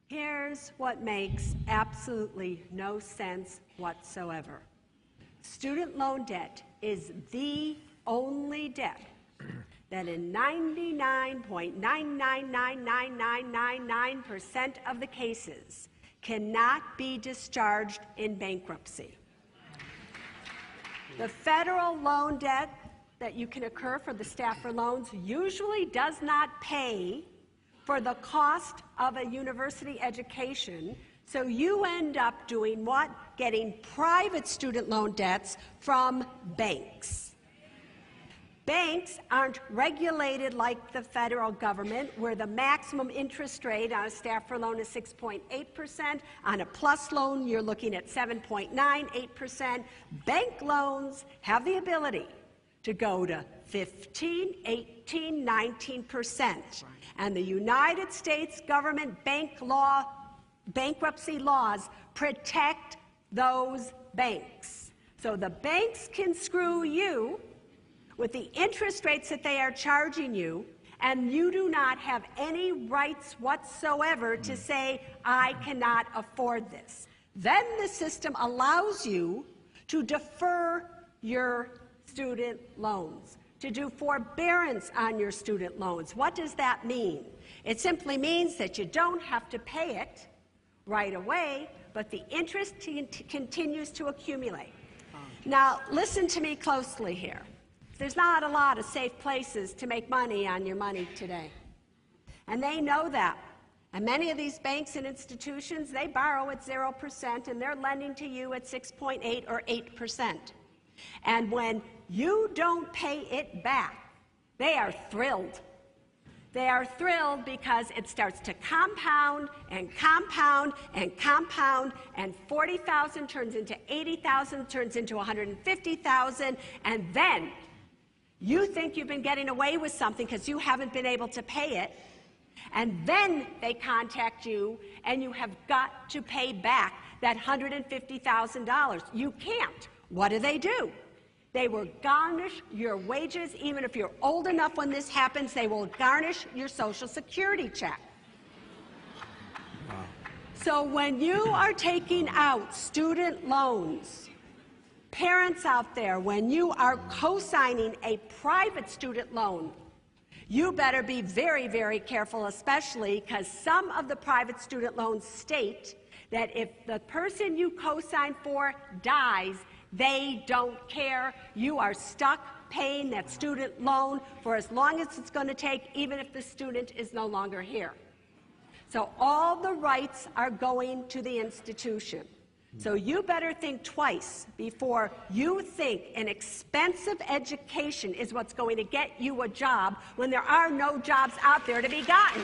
Here's what makes absolutely no sense whatsoever. Student loan debt is the only debt that in 99.999999% of the cases cannot be discharged in bankruptcy. The federal loan debt that you can incur for the Stafford loans usually does not pay for the cost of a university education, so you end up doing what? Getting private student loan debts from banks. Banks aren't regulated like the federal government, where the maximum interest rate on a Stafford loan is 6.8%. On a PLUS loan, you're looking at 7.98%. Bank loans have the ability to go to 15, 18, 19%. And the United States government bankruptcy laws protect those banks. So the banks can screw you with the interest rates that they are charging you, and you do not have any rights whatsoever to say, I cannot afford this. Then the system allows you to defer your student loans, to do forbearance on your student loans. What does that mean? It simply means that you don't have to pay it right away, but the interest continues to accumulate. Now, listen to me closely here. There's not a lot of safe places to make money on your money today. And they know that. And many of these banks and institutions, they borrow at 0%, and they're lending to you at 6.8 or 8%. And when you don't pay it back, they are thrilled. They are thrilled because it starts to compound and compound and compound, and 40,000 turns into 80,000, turns into 150,000, and then you think you've been getting away with something because you haven't been able to pay it, and then they contact you, and you have got to pay back that $150,000. You can't. What do? They will garnish your wages. Even if you're old enough when this happens, they will garnish your Social Security check. Wow. So when you are taking out student loans, parents out there, when you are co-signing a private student loan, you better be very, very careful, especially because some of the private student loans state that if the person you co-sign for dies, they don't care. You are stuck paying that student loan for as long as it's going to take, even if the student is no longer here. So all the rights are going to the institution. So you better think twice before you think an expensive education is what's going to get you a job when there are no jobs out there to be gotten.